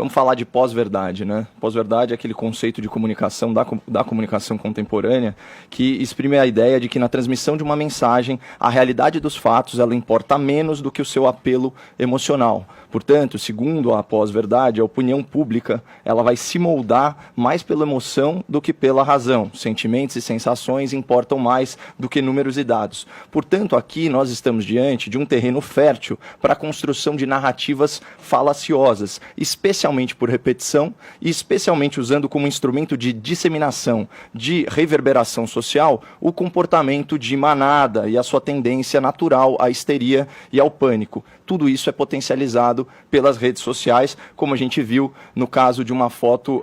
Vamos falar de pós-verdade, né? Pós-verdade é aquele conceito de comunicação, da comunicação contemporânea, que exprime a ideia de que na transmissão de uma mensagem, a realidade dos fatos ela importa menos do que o seu apelo emocional. Portanto, segundo a pós-verdade, a opinião pública ela vai se moldar mais pela emoção do que pela razão. Sentimentos e sensações importam mais do que números e dados. Portanto, aqui nós estamos diante de um terreno fértil para a construção de narrativas falaciosas, especialmente por repetição e especialmente usando como instrumento de disseminação, de reverberação social, o comportamento de manada e a sua tendência natural à histeria e ao pânico. Tudo isso é potencializado pelas redes sociais, como a gente viu no caso de uma foto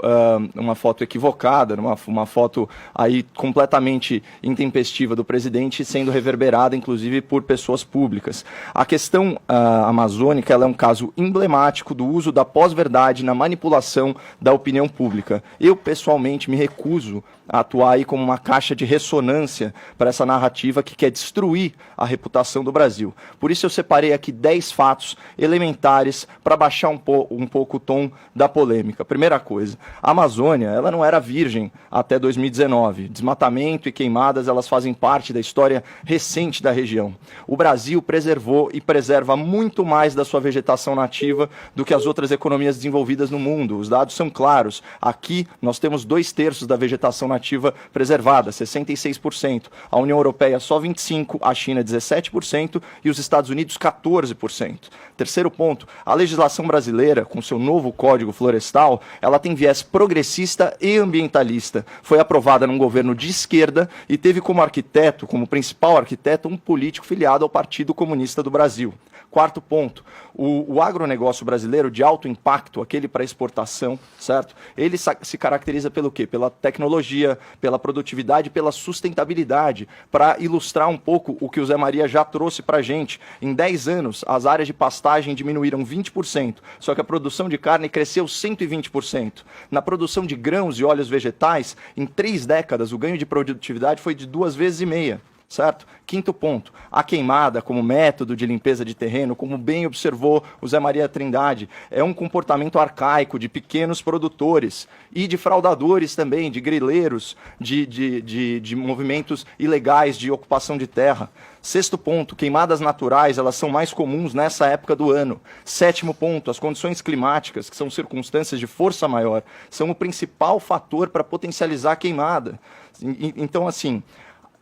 equivocada, uma foto aí completamente intempestiva do presidente sendo reverberada, inclusive, por pessoas públicas. A questão amazônica ela é um caso emblemático do uso da pós-verdade na manipulação da opinião pública. Eu, pessoalmente, me recuso a atuar aí como uma caixa de ressonância para essa narrativa que quer destruir a reputação do Brasil. Por isso eu separei aqui 10 fatos elementares para baixar um pouco o tom da polêmica. Primeira coisa, a Amazônia ela não era virgem até 2019. Desmatamento e queimadas elas fazem parte da história recente da região. O Brasil preservou e preserva muito mais da sua vegetação nativa do que as outras economias desenvolvidas no mundo. Os dados são claros. Aqui nós temos 2/3 da vegetação nativa preservada, 66%. A União Europeia só 25%, a China 17% e os Estados Unidos 14%. Terceiro ponto, a legislação brasileira, com seu novo Código Florestal, ela tem viés progressista e ambientalista. Foi aprovada num governo de esquerda e teve como arquiteto, como principal arquiteto, um político filiado ao Partido Comunista do Brasil. Quarto ponto, o agronegócio brasileiro de alto impacto, aquele para exportação, certo? Ele se caracteriza pelo quê? Pela tecnologia, pela produtividade, pela sustentabilidade. Para ilustrar um pouco o que o Zé Maria já trouxe para a gente, em 10 anos as áreas de pastagem diminuíram 20%, só que a produção de carne cresceu 120%. Na produção de grãos e óleos vegetais, em 3 décadas o ganho de produtividade foi de 2,5 vezes. Certo? Quinto ponto, a queimada como método de limpeza de terreno, como bem observou o Zé Maria Trindade, é um comportamento arcaico de pequenos produtores e de fraudadores também, de grileiros, de movimentos ilegais de ocupação de terra. Sexto ponto, queimadas naturais, elas são mais comuns nessa época do ano. Sétimo ponto, as condições climáticas, que são circunstâncias de força maior, são o principal fator para potencializar a queimada. Então, assim...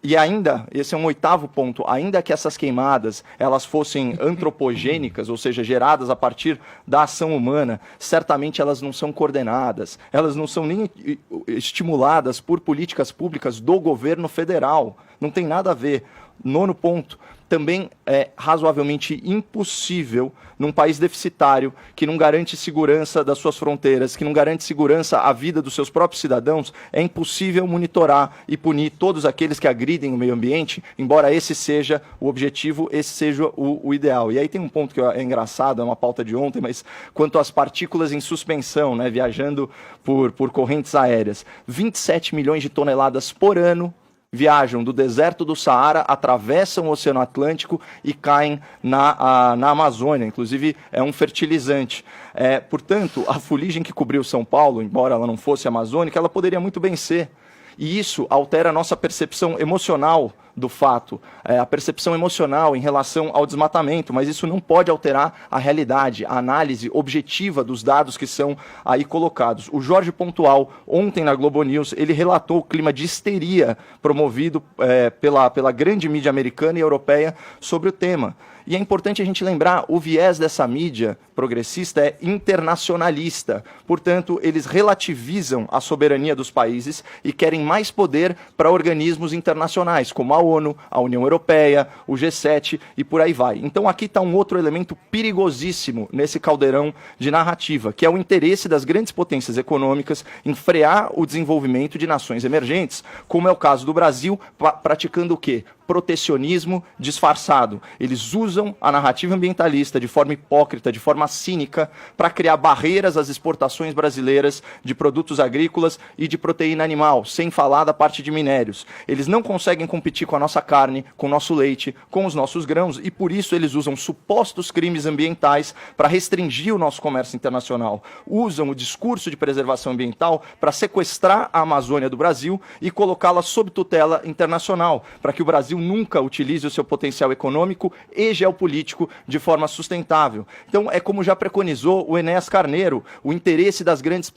E ainda, esse é um 8º ponto, ainda que essas queimadas elas fossem antropogênicas, ou seja, geradas a partir da ação humana, certamente elas não são coordenadas, elas não são nem estimuladas por políticas públicas do governo federal. Não tem nada a ver. Nono ponto, também é razoavelmente impossível num país deficitário, que não garante segurança das suas fronteiras, que não garante segurança à vida dos seus próprios cidadãos, é impossível monitorar e punir todos aqueles que agridem o meio ambiente, embora esse seja o objetivo, esse seja o ideal. E aí tem um ponto que é engraçado, é uma pauta de ontem, mas quanto às partículas em suspensão, né, viajando por correntes aéreas, 27 milhões de toneladas por ano viajam do deserto do Saara, atravessam o Oceano Atlântico e caem na Amazônia. Inclusive, é um fertilizante. Portanto, a fuligem que cobriu São Paulo, embora ela não fosse amazônica, ela poderia muito bem ser. E isso altera a nossa percepção emocional do fato, a percepção emocional em relação ao desmatamento, mas isso não pode alterar a realidade, a análise objetiva dos dados que são aí colocados. O Jorge Pontual, ontem na Globo News, ele relatou o clima de histeria promovido pela grande mídia americana e europeia sobre o tema. E é importante a gente lembrar, o viés dessa mídia progressista é internacionalista. Portanto, eles relativizam a soberania dos países e querem mais poder para organismos internacionais, como a ONU, a União Europeia, o G7 e por aí vai. Então aqui está um outro elemento perigosíssimo nesse caldeirão de narrativa, que é o interesse das grandes potências econômicas em frear o desenvolvimento de nações emergentes, como é o caso do Brasil, praticando o quê? Protecionismo disfarçado. Eles usam usam a narrativa ambientalista de forma hipócrita, de forma cínica, para criar barreiras às exportações brasileiras de produtos agrícolas e de proteína animal, sem falar da parte de minérios. Eles não conseguem competir com a nossa carne, com o nosso leite, com os nossos grãos, e por isso eles usam supostos crimes ambientais para restringir o nosso comércio internacional. Usam o discurso de preservação ambiental para sequestrar a Amazônia do Brasil e colocá-la sob tutela internacional, para que o Brasil nunca utilize o seu potencial econômico e geopolítico de forma sustentável. Então, é como já preconizou o Enéas Carneiro, o interesse das grandes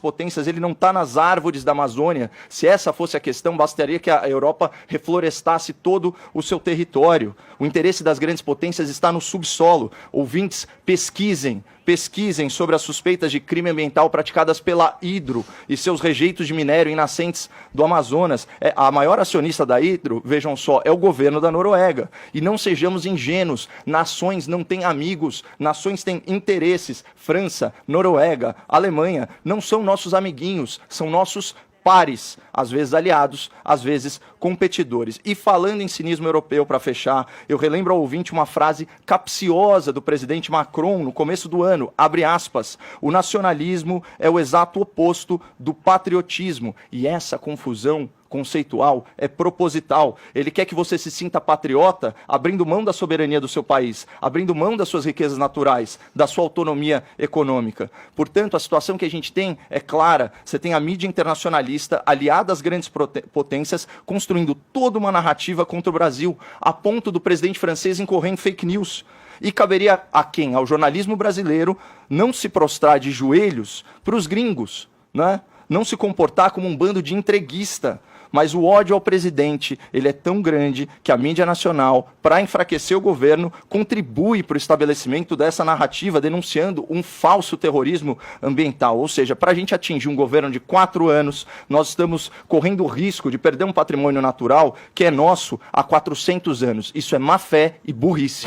potências, ele não está nas árvores da Amazônia. Se essa fosse a questão, bastaria que a Europa reflorestasse todo o seu território. O interesse das grandes potências está no subsolo. Ouvintes, pesquisem sobre as suspeitas de crime ambiental praticadas pela Hydro e seus rejeitos de minério em nascentes do Amazonas. A maior acionista da Hydro, vejam só, é o governo da Noruega. E não sejamos ingênuos, nações não têm amigos, nações têm interesses. França, Noruega, Alemanha não são nossos amiguinhos, são nossos pares, às vezes aliados, às vezes competidores. E falando em cinismo europeu, para fechar, eu relembro ao ouvinte uma frase capciosa do presidente Macron no começo do ano, abre aspas, o nacionalismo é o exato oposto do patriotismo, e essa confusão conceitual é proposital. Ele quer que você se sinta patriota abrindo mão da soberania do seu país, abrindo mão das suas riquezas naturais, da sua autonomia econômica. Portanto, a situação que a gente tem é clara. Você tem a mídia internacionalista aliada às grandes potências construindo toda uma narrativa contra o Brasil, a ponto do presidente francês incorrer em fake news. E caberia a quem? Ao jornalismo brasileiro não se prostrar de joelhos para os gringos, né? Não se comportar como um bando de entreguista. Mas o ódio ao presidente, ele é tão grande que a mídia nacional, para enfraquecer o governo, contribui para o estabelecimento dessa narrativa, denunciando um falso terrorismo ambiental. Ou seja, para a gente atingir um governo de 4 anos, nós estamos correndo o risco de perder um patrimônio natural que é nosso há 400 anos. Isso é má fé e burrice.